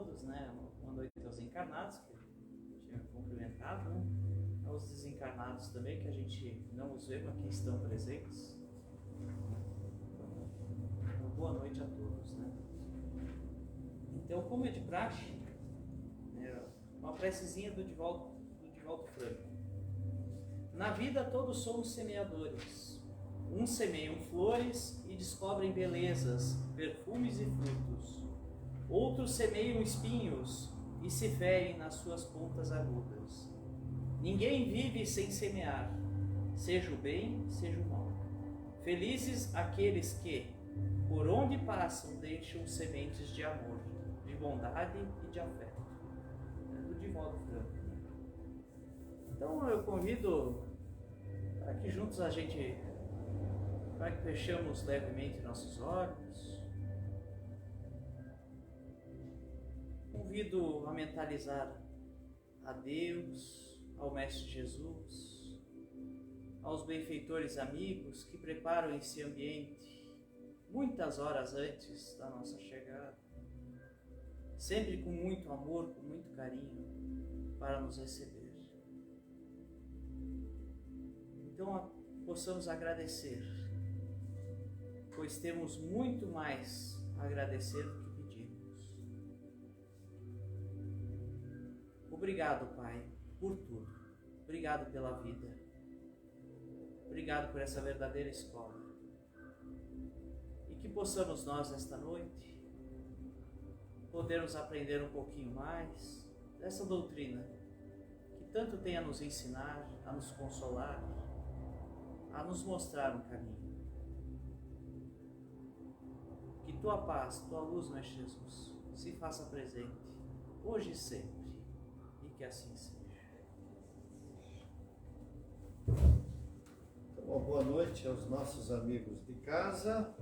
todos, né? Boa noite aos encarnados, que eu tinha cumprimentado, né? Aos desencarnados também, que a gente não os vê, mas que estão presentes. Então, boa noite a todos, né? Então, como é de praxe, uma precezinha do Divaldo Franco. Na vida todos somos semeadores. Uns semeiam flores e descobrem belezas, perfumes e frutos. Outros semeiam espinhos e se ferem nas suas pontas agudas. Ninguém vive sem semear, seja o bem, seja o mal. Felizes aqueles que, por onde passam, deixam sementes de amor, de bondade e de afeto. É do Divaldo Franco. Então eu convido para que juntos a gente, para que fechemos levemente nossos olhos. Convido a mentalizar a Deus, ao Mestre Jesus, aos benfeitores amigos que preparam esse ambiente muitas horas antes da nossa chegada, sempre com muito amor, com muito carinho, para nos receber. Então, possamos agradecer, pois temos muito mais a agradecer do que pedimos. Obrigado, Pai, por tudo. Obrigado pela vida. Obrigado por essa verdadeira escola. E que possamos nós, esta noite, podermos aprender um pouquinho mais dessa doutrina que tanto tem a nos ensinar, a nos consolar, a nos mostrar um caminho. Que tua paz, tua luz, Mestre Jesus, se faça presente, hoje e sempre, e que assim seja. Então, uma boa noite aos nossos amigos de casa,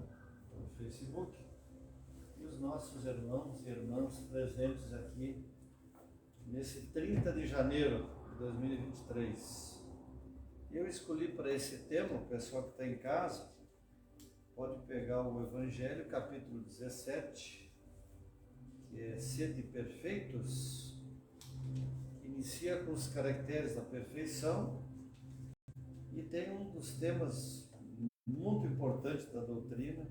no Facebook, e os nossos irmãos e irmãs presentes aqui nesse 30 de janeiro de 2023. Eu escolhi para esse tema, o pessoal que está em casa, pode pegar o Evangelho, capítulo 17, que é Sede Perfeitos, que inicia com os caracteres da perfeição e tem um dos temas muito importantes da doutrina,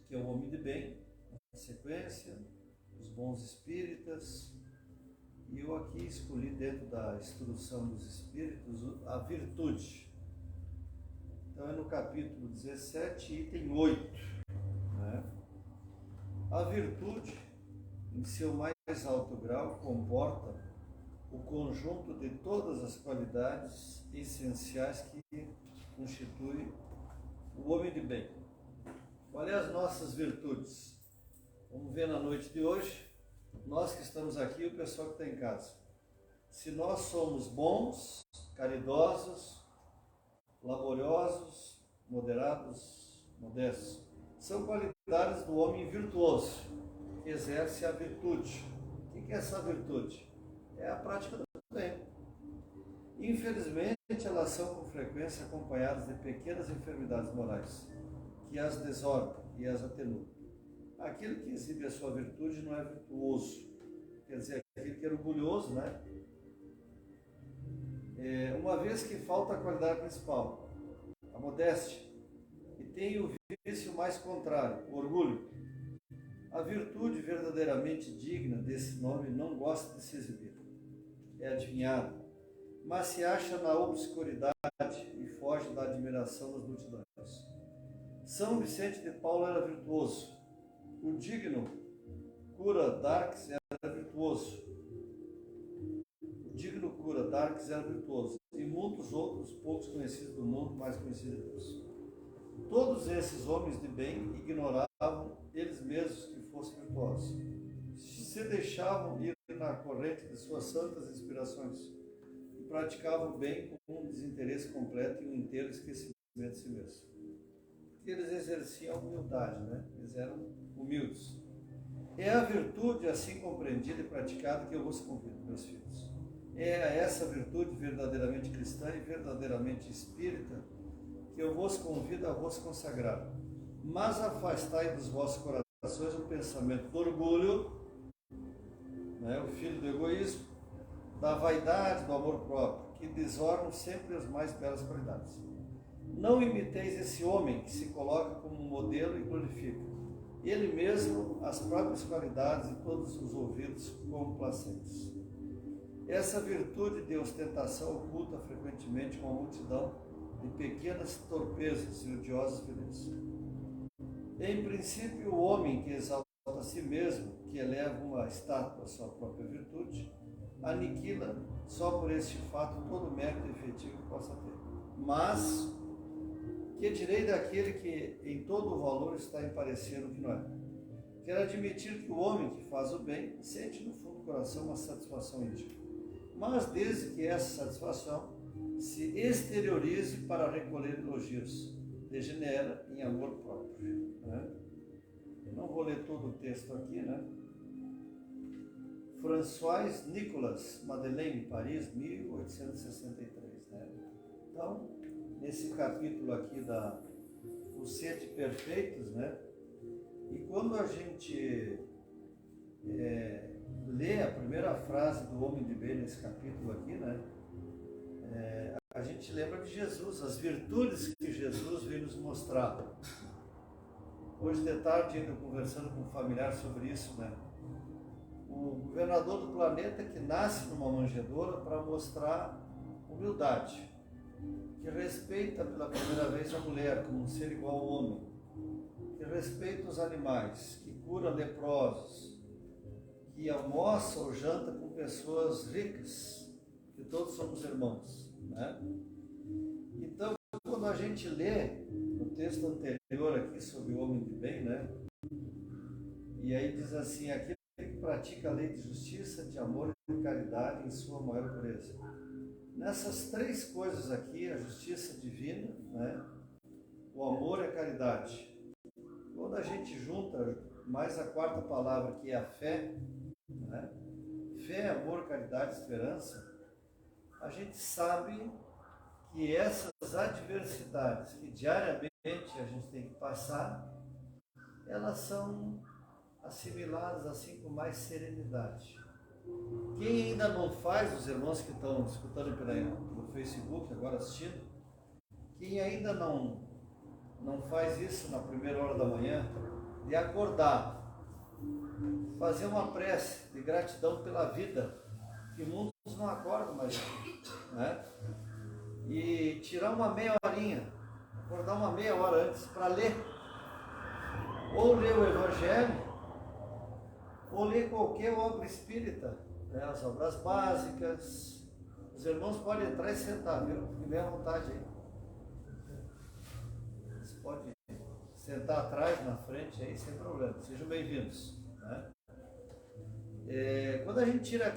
que é o homem de bem, na sequência, os bons espíritas. E eu aqui escolhi, dentro da instrução dos espíritos, a virtude. Então é no capítulo 17, item 8. Né? A virtude, em seu mais alto grau, comporta o conjunto de todas as qualidades essenciais que constituem o homem de bem. Quais são as nossas virtudes? Vamos ver na noite de hoje. Nós que estamos aqui, o pessoal que está em casa. Se nós somos bons, caridosos, laboriosos, moderados, modestos, são qualidades do homem virtuoso, que exerce a virtude. O que é essa virtude? É a prática do bem. Infelizmente, elas são com frequência acompanhadas de pequenas enfermidades morais, que as desordem e as atenuam. Aquele que exibe a sua virtude não é virtuoso, quer dizer, aquele que é orgulhoso, né? Uma vez que falta a qualidade principal, a modéstia, e tem o vício mais contrário, o orgulho. A virtude verdadeiramente digna desse nome não gosta de se exibir, é adivinhada, mas se acha na obscuridade e foge da admiração das multidões. São Vicente de Paulo era virtuoso. O digno cura d'Arques era virtuoso. O digno cura d'Arques era virtuoso. E muitos outros, poucos conhecidos do mundo, mais conhecidos de Deus. Todos esses homens de bem ignoravam eles mesmos que fossem virtuosos. Se deixavam ir na corrente de suas santas inspirações e praticavam o bem com um desinteresse completo e um inteiro esquecimento de si mesmo. Porque eles exerciam a humildade, né? Eles eram humildes. É a virtude assim compreendida e praticada que eu vos convido, meus filhos. É essa virtude verdadeiramente cristã e verdadeiramente espírita que eu vos convido a vos consagrar. Mas afastai dos vossos corações o pensamento do orgulho, né? O filho do egoísmo, da vaidade, do amor próprio, que desornam sempre as mais belas qualidades. Não imiteis esse homem que se coloca como modelo e glorifica ele mesmo as próprias qualidades e todos os ouvidos complacentes. Essa virtude de ostentação oculta frequentemente uma multidão de pequenas torpezas e odiosas belezas. Em princípio, o homem que exalta a si mesmo, que eleva uma estátua à sua própria virtude, aniquila só por este fato todo o mérito efetivo que possa ter. Mas que direi daquele que em todo o valor está em parecer o que não é? Quero admitir que o homem que faz o bem sente no fundo do coração uma satisfação íntima, mas desde que essa satisfação se exteriorize para recolher elogios, degenera em amor próprio, né? Eu não vou ler todo o texto aqui, né? François Nicolas Madeleine, Paris, 1863, né? Então, nesse capítulo aqui Os Sete Perfeitos, né? E quando a gente lê a primeira frase do Homem de Bem nesse capítulo aqui, né? A gente lembra de Jesus, as virtudes que Jesus veio nos mostrar. Hoje de tarde, ainda conversando com um familiar sobre isso, né? O governador do planeta que nasce numa manjedoura para mostrar humildade, que respeita pela primeira vez a mulher como um ser igual ao homem, que respeita os animais, que cura leprosos, que almoça ou janta com pessoas ricas, que todos somos irmãos, né? Então, quando a gente lê no texto anterior aqui sobre o homem de bem, né? E aí diz assim, aquele que pratica a lei de justiça, de amor e de caridade em sua maior pureza. Nessas três coisas aqui, a justiça divina, né? O amor e a caridade. Quando a gente junta mais a quarta palavra, que é a fé, né? Fé, amor, caridade, esperança, a gente sabe que essas adversidades que diariamente a gente tem que passar, elas são assimiladas assim com mais serenidade. Quem ainda não faz, os irmãos que estão escutando pelo Facebook, agora assistindo, quem ainda não faz isso na primeira hora da manhã, de acordar, fazer uma prece de gratidão pela vida, que muitos não acordam mais, né? E tirar uma meia horinha, acordar uma meia hora antes para ler, ou ler o Evangelho, ou ler qualquer obra espírita, né? As obras básicas. Os irmãos podem entrar e sentar, viu? Fiquem bem à vontade aí. Vocês podem sentar atrás, na frente aí, sem problema. Sejam bem-vindos, né? Quando a gente tira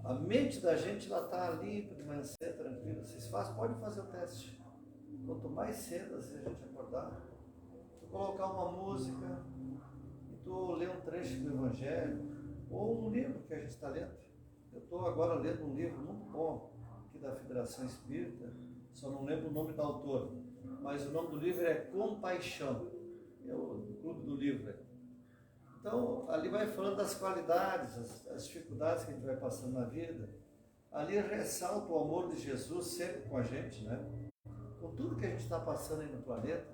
a mente da gente, ela está limpa, de manhã cedo, tranquila. Vocês podem fazer o teste. Quanto mais cedo a gente acordar, tu colocar uma música, e tu ler um trecho do Evangelho, ou um livro que a gente está lendo. Eu estou agora lendo um livro muito bom, aqui da Federação Espírita, só não lembro o nome do autor, mas o nome do livro é Compaixão, é o clube do livro. Então, ali vai falando das qualidades, as dificuldades que a gente vai passando na vida. Ali ressalta o amor de Jesus sempre com a gente, né? Com tudo que a gente está passando aí no planeta,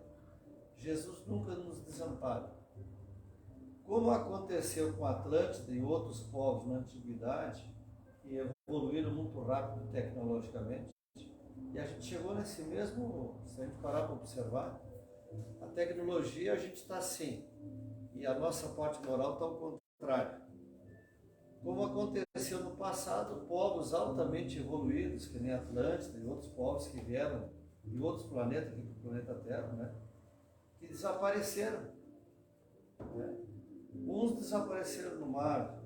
Jesus nunca nos desampara. Como aconteceu com Atlântida e outros povos na antiguidade, que evoluíram muito rápido tecnologicamente, e a gente chegou nesse mesmo, se a gente parar para observar, a tecnologia a gente está assim, e a nossa parte moral está ao contrário. Como aconteceu no passado, povos altamente evoluídos, que nem Atlântida e outros povos que vieram de outros planetas, aqui para o planeta Terra, né? Que desapareceram. Né? Uns desapareceram no mar,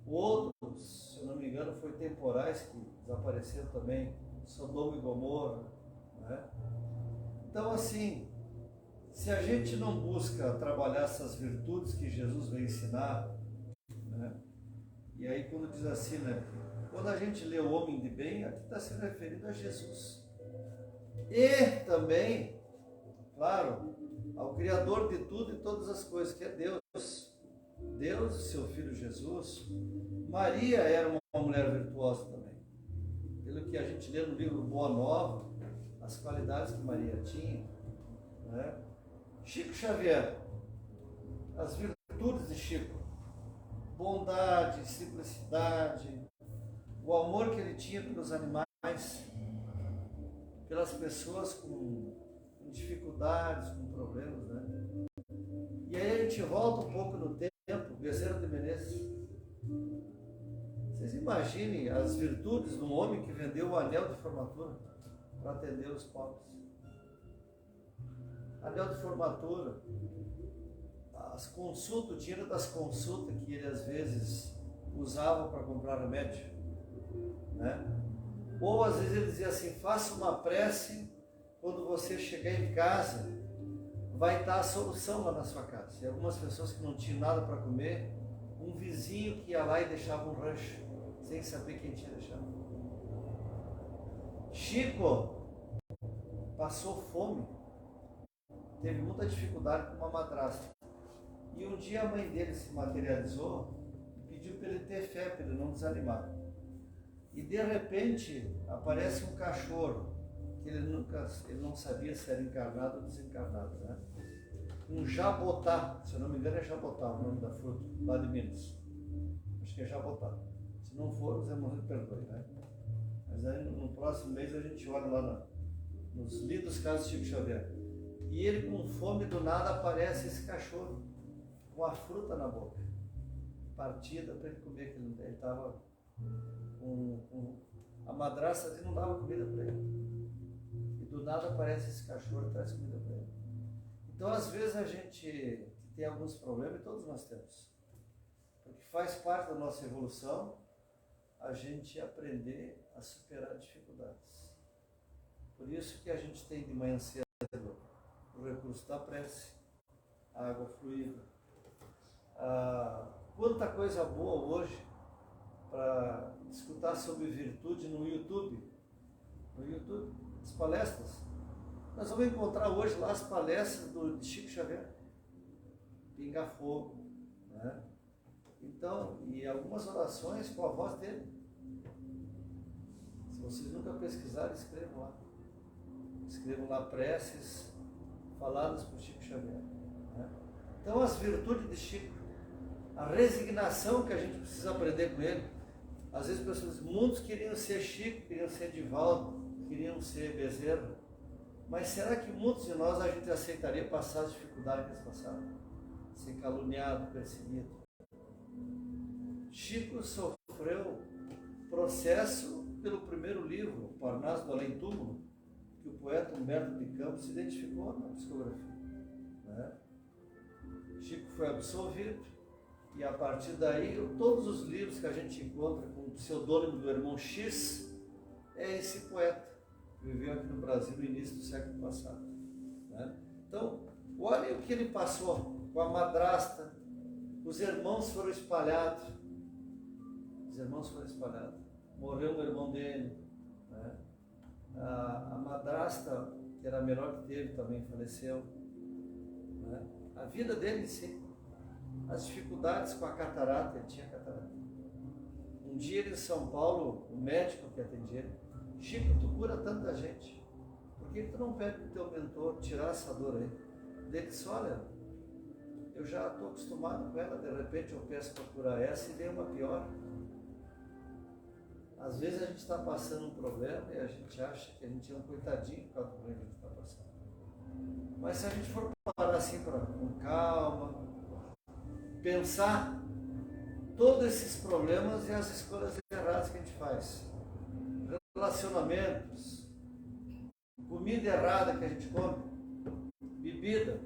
outros, se eu não me engano, foi temporais que desapareceram também, Sodoma e Gomorra. Né? Então, assim, se a gente não busca trabalhar essas virtudes que Jesus veio ensinar, né? E aí quando diz assim, né? Quando a gente lê o homem de bem, aqui está se referindo a Jesus. E também, claro, ao Criador de tudo e todas as coisas, que é Deus. Deus e seu Filho Jesus. Maria era uma mulher virtuosa também. Pelo que a gente lê no livro Boa Nova, as qualidades que Maria tinha, né? Chico Xavier, as virtudes de Chico: bondade, simplicidade, o amor que ele tinha pelos animais, pelas pessoas com dificuldades, com problemas, né? E aí a gente volta um pouco no tempo, Bezerra de Menezes. Vocês imaginem as virtudes de um homem que vendeu o anel de formatura para atender os pobres. Anel de formatura, as consultas, o dinheiro das consultas que ele às vezes usava para comprar remédio, né? Ou às vezes ele dizia assim: faça uma prece, quando você chegar em casa, vai estar a solução lá na sua casa. E algumas pessoas que não tinham nada para comer, um vizinho que ia lá e deixava um rancho, sem saber quem tinha deixado. Chico passou fome, teve muita dificuldade com uma madrasta. E um dia a mãe dele se materializou e pediu para ele ter fé, para ele não desanimar. E de repente aparece um cachorro, que ele não sabia se era encarnado ou desencarnado, né? Um jabotá, se eu não me engano é jabotá o nome da fruta, lá de Minas. Acho que é jabotá. Se não for, os irmãos me perdoem, né? Mas aí no próximo mês a gente olha lá nos lidos casos de Chico Xavier. E ele, com fome, do nada aparece esse cachorro com a fruta na boca, partida para ele comer, que ele estava a madrasta dele não dava comida para ele. E do nada aparece esse cachorro e traz comida para ele. Então, às vezes, a gente tem alguns problemas, e todos nós temos, porque faz parte da nossa evolução a gente aprender a superar dificuldades. Por isso que a gente tem de manhã cedo o recurso da prece, a água fluida. Quanta coisa boa hoje para escutar sobre virtude no YouTube. No YouTube, as palestras. Nós vamos encontrar hoje lá as palestras de Chico Xavier. Pinga Fogo, né? Então, e algumas orações com a voz dele. Se vocês nunca pesquisarem, escrevam lá. Escrevam lá preces faladas por Chico Xavier, né? Então, as virtudes de Chico, a resignação que a gente precisa aprender com ele. Às vezes pessoas, muitos queriam ser Chico, queriam ser Divaldo, queriam ser Bezerra, mas será que muitos de nós a gente aceitaria passar as dificuldades que eles passaram? Ser caluniado, perseguido. Chico sofreu processo pelo primeiro livro, O Parnaso do Além Túmulo, que o poeta Humberto de Campos se identificou na psicografia, né? Chico foi absolvido. E a partir daí, todos os livros que a gente encontra com o pseudônimo do irmão X, é esse poeta que viveu aqui no Brasil no início do século passado, né? Então, olhem o que ele passou com a madrasta. Os irmãos foram espalhados. Morreu um irmão dele, né? A madrasta, que era a melhor que teve, também faleceu, né? A vida dele em si. As dificuldades com a catarata, ele tinha catarata. Um dia ele em São Paulo, o médico que atendia ele: Chico, tu cura tanta gente, por que tu não pede para o teu mentor tirar essa dor aí? Ele disse: olha, eu já estou acostumado com ela, de repente eu peço para curar essa e vem uma pior. Às vezes a gente está passando um problema e a gente acha que a gente é um coitadinho por causa do problema que a gente está passando. Mas se a gente for parar assim com calma, pensar todos esses problemas e as escolhas erradas que a gente faz, relacionamentos, comida errada que a gente come, bebida,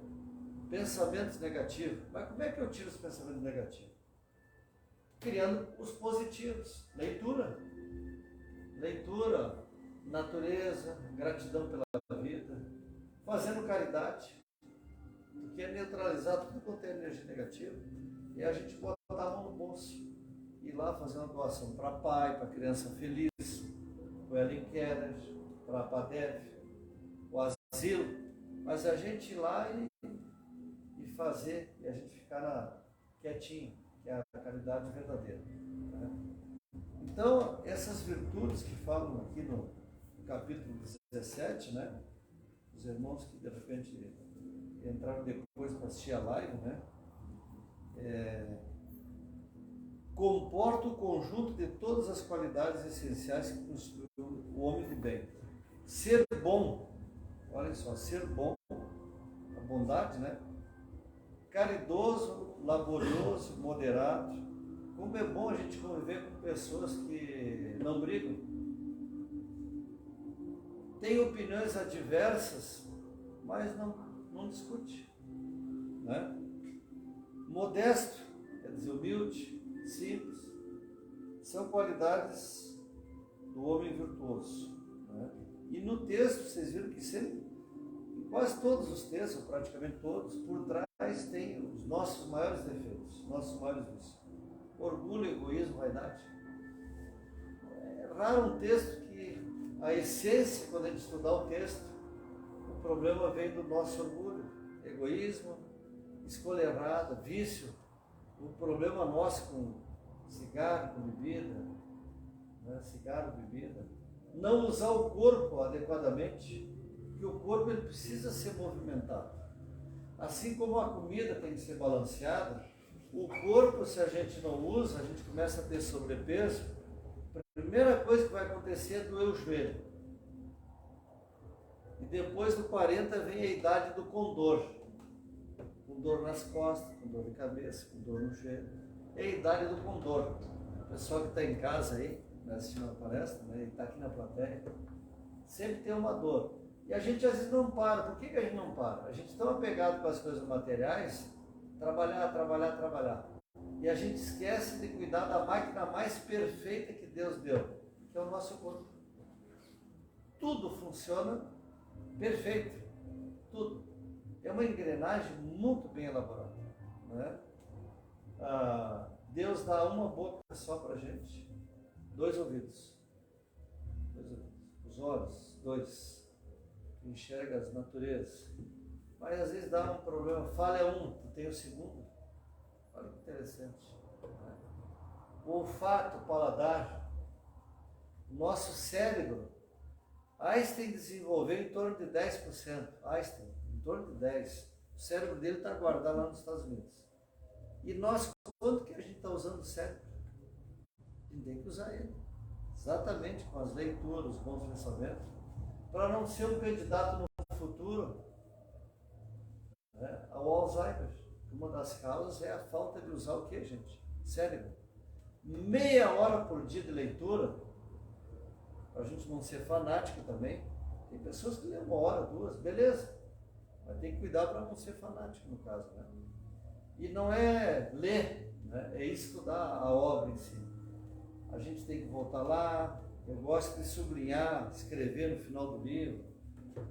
pensamentos negativos. Mas como é que eu tiro os pensamentos negativos? Criando os positivos. Leitura, natureza, gratidão pela vida, fazendo caridade, porque é neutralizar tudo quanto é energia negativa. E a gente botar a mão no bolso, ir lá fazer uma doação para pai, para criança feliz, para o Ellen Keller, para a PADEF, o asilo. Mas a gente ir lá e fazer, e a gente ficar quietinho, que é a caridade verdadeira. Né? Então, essas virtudes que falam aqui no capítulo 17, né? Os irmãos que de repente entraram depois para assistir a live, né? Comporta o conjunto de todas as qualidades essenciais que constituem o homem de bem. Ser bom, olha só, ser bom, a bondade, né? Caridoso, laborioso, moderado. Como é bom a gente conviver com pessoas que não brigam, têm opiniões adversas, mas não discute, né? Modesto, quer dizer, humilde, simples, são qualidades do homem virtuoso, né? E no texto, vocês viram que sempre, em quase todos os textos, ou praticamente todos, por trás tem os nossos maiores defeitos, nossos maiores vícios. Orgulho, egoísmo, vaidade. É raro um texto que a essência, quando a gente estudar o texto, o problema vem do nosso orgulho, egoísmo, escolha errada, vício. O problema nosso com cigarro, com bebida, né? Cigarro, bebida. Não usar o corpo adequadamente, porque o corpo ele precisa ser movimentado. Assim como a comida tem que ser balanceada, o corpo, se a gente não usa, a gente começa a ter sobrepeso, a primeira coisa que vai acontecer é doer o joelho. E depois do 40 vem a idade do condor. Com dor nas costas, com dor de cabeça, com dor no joelho. É a idade do condor. O pessoal que está em casa aí, assistindo a palestra, né, e está aqui na plateia, sempre tem uma dor. E a gente às vezes não para. Por que a gente não para? A gente é tão apegado com as coisas materiais, trabalhar. E a gente esquece de cuidar da máquina mais perfeita que Deus deu, que é o nosso corpo. Tudo funciona perfeito. Tudo. É uma engrenagem muito bem elaborada, né? Deus dá uma boca só para a gente, 2 ouvidos, os olhos, 2, que enxerga as naturezas, mas às vezes dá um problema, falha um, tu tem o segundo, olha que interessante, né? O olfato, o paladar, o nosso cérebro, Einstein desenvolveu em torno de 10%, em torno de 10%, o cérebro dele está guardado lá nos Estados Unidos. E nós, quanto que a gente está usando o cérebro? A gente tem que usar ele, exatamente com as leituras, os bons pensamentos, para não ser um candidato no futuro, né, ao Alzheimer. Uma das causas é a falta de usar o que, gente? Cérebro. Meia hora por dia de leitura, para a gente não ser fanático também. Tem pessoas que lêem 1 hora, 2, beleza. Mas tem que cuidar para não ser fanático no caso, né? E não é ler, né? É estudar a obra em si. A gente tem que voltar lá. Eu gosto de sublinhar, escrever no final do livro,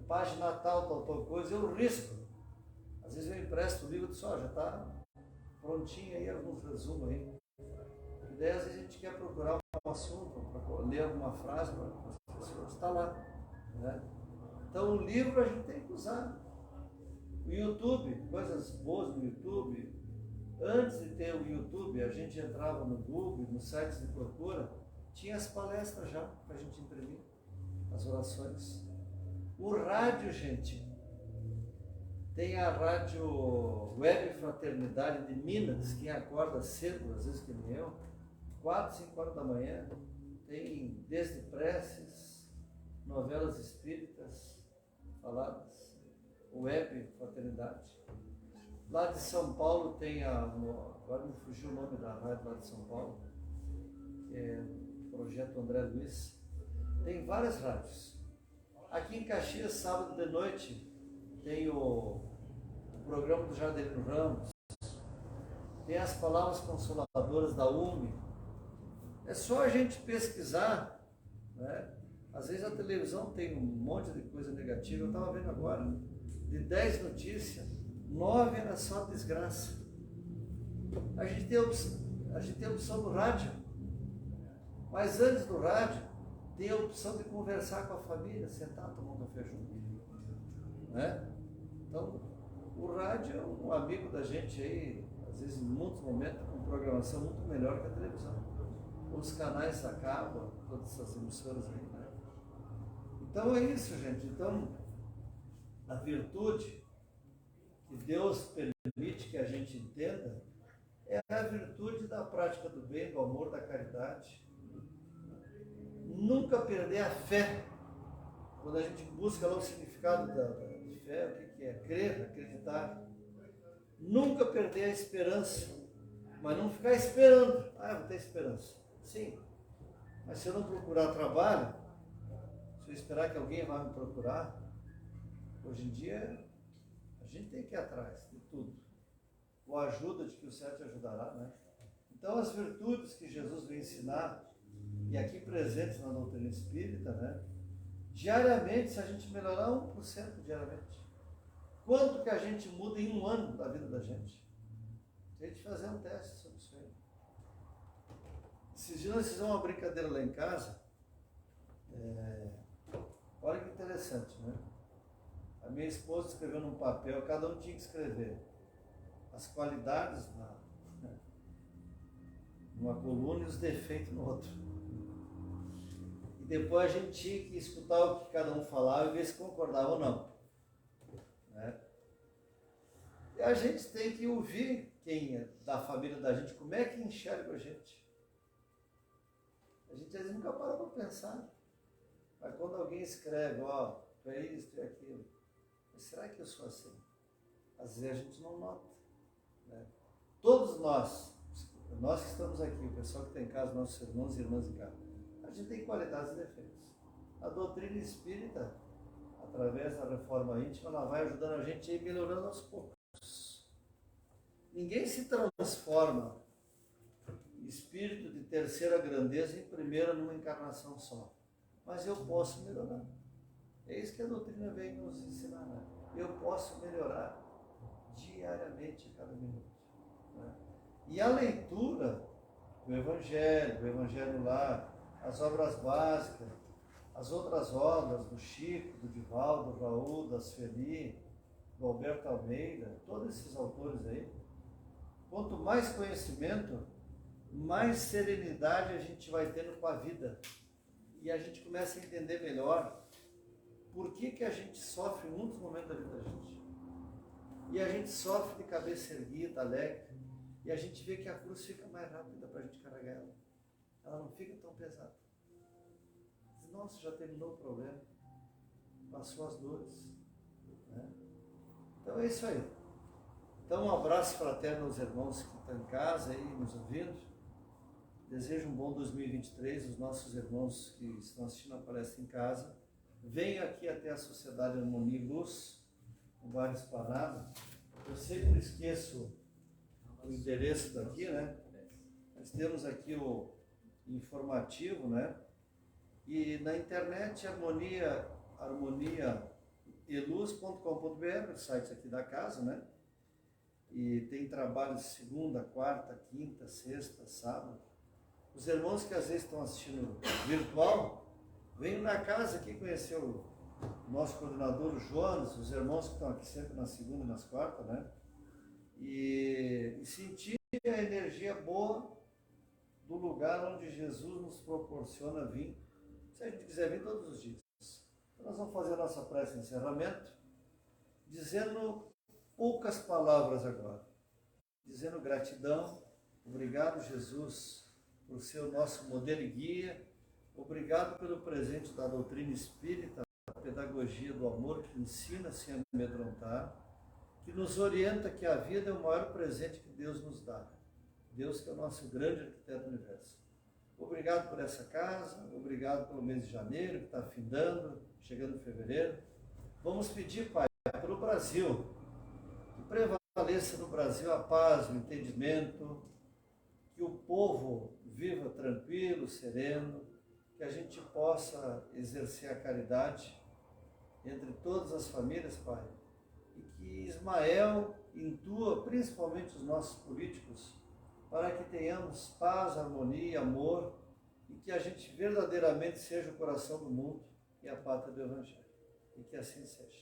página tal coisa, eu risco. Às vezes eu empresto o livro e digo, já está prontinho aí, alguns resumos aí. E daí às vezes a gente quer procurar um assunto, para ler alguma frase para as pessoas, está lá, né? Então o livro a gente tem que usar. O YouTube, coisas boas no YouTube. Antes de ter o YouTube, a gente entrava no Google, nos sites de procura, tinha as palestras já para a gente imprimir, as orações. O rádio, gente, tem a rádio Web Fraternidade de Minas, quem acorda cedo, às vezes que nem eu, 4, 5 horas da manhã, tem desde preces, novelas espíritas faladas, Web Fraternidade. Lá de São Paulo tem agora me fugiu o nome da rádio lá de São Paulo, que é o Projeto André Luiz. Tem várias rádios. Aqui em Caxias, sábado de noite, tem o programa do Jardelino Ramos, tem as palavras consoladoras da UME. É só a gente pesquisar, né? Às vezes a televisão tem um monte de coisa negativa. Eu estava vendo agora, de 10 notícias, 9 era só desgraça. A gente tem a opção do rádio, mas antes do rádio, tem a opção de conversar com a família, sentar, tomar um café junto, né? Então, o rádio é um amigo da gente aí, às às vezes em muitos momentos, com programação muito melhor que a televisão. Os canais acabam, todas essas emissoras aí, né? Então é isso, gente. Então, a virtude que Deus permite que a gente entenda é a virtude da prática do bem, do amor, da caridade. Nunca perder a fé. Quando a gente busca lá o significado de fé, o que é crer, acreditar. Nunca perder a esperança, mas não ficar esperando. Eu vou ter esperança. Sim, mas se eu não procurar trabalho, se eu esperar que alguém vá me procurar, hoje em dia a gente tem que ir atrás de tudo. Com a ajuda de que o céu te ajudará, né? Então as virtudes que Jesus vem ensinar, e aqui presentes na doutrina espírita, né? Diariamente, se a gente melhorar 1% diariamente, quanto que a gente muda em um ano da vida da gente? Se a gente fazer um teste sobre isso aí. Esses dias nós fizemos uma brincadeira lá em casa. Olha que interessante, né? A minha esposa escreveu num papel, cada um tinha que escrever as qualidades numa coluna e os defeitos no outro. E depois a gente tinha que escutar o que cada um falava e ver se concordava ou não. Né? E a gente tem que ouvir quem é da família da gente, como é que enxerga a gente. A gente às vezes nunca para para pensar. Mas quando alguém escreve, tu é isso, tu é aquilo. Mas será que eu sou assim? Às vezes a gente não nota. Né? Todos nós que estamos aqui, o pessoal que está em casa, nossos irmãos e irmãs em casa, a gente tem qualidades e defeitos. A doutrina espírita, através da reforma íntima, ela vai ajudando a gente a ir melhorando aos poucos. Ninguém se transforma espírito de terceira grandeza em primeira numa encarnação só. Mas eu posso melhorar. É isso que a doutrina vem nos ensinar. Né? Eu posso melhorar diariamente, a cada minuto. Né? E a leitura do Evangelho lá, as obras básicas, as outras obras do Chico, do Divaldo, do Raul, da Sueli, do Alberto Almeida, todos esses autores aí, quanto mais conhecimento, mais serenidade a gente vai tendo com a vida. E a gente começa a entender melhor por que a gente sofre em muitos momentos da vida da gente. E a gente sofre de cabeça erguida, alegre, e a gente vê que a cruz fica mais rápida para a gente carregar ela. Ela não fica tão pesada. Nossa, já terminou o problema. Passou as dores. Né? Então é isso aí. Então um abraço fraterno aos irmãos que estão em casa aí nos ouvindo. Desejo um bom 2023, os nossos irmãos que estão assistindo a palestra em casa. Venham aqui até a Sociedade Harmonia e Luz, no bairro Esplanada. Eu sempre esqueço o endereço daqui, né? Nós temos aqui o informativo, né? E na internet, harmoniaeluz.com.br, o site aqui da casa, né? E tem trabalhos segunda, quarta, quinta, sexta, sábado. Os irmãos que às vezes estão assistindo virtual, venham na casa aqui conhecer o nosso coordenador, o Jonas, os irmãos que estão aqui sempre na segunda e nas quartas, né? E sentir a energia boa do lugar onde Jesus nos proporciona vir, se a gente quiser vir todos os dias. Então nós vamos fazer a nossa prece de encerramento, dizendo poucas palavras agora, dizendo gratidão, obrigado Jesus, por ser o nosso modelo e guia, obrigado pelo presente da doutrina espírita, a pedagogia do amor que ensina sem amedrontar, que nos orienta que a vida é o maior presente que Deus nos dá. Deus que é o nosso grande arquiteto do universo. Obrigado por essa casa, obrigado pelo mês de janeiro, que está findando, chegando em fevereiro. Vamos pedir, Pai, pelo Brasil, que prevaleça no Brasil a paz, o entendimento, que o povo viva tranquilo, sereno, que a gente possa exercer a caridade entre todas as famílias, Pai, e que Ismael intua principalmente os nossos políticos para que tenhamos paz, harmonia, amor e que a gente verdadeiramente seja o coração do mundo e a pátria do Evangelho. E que assim seja.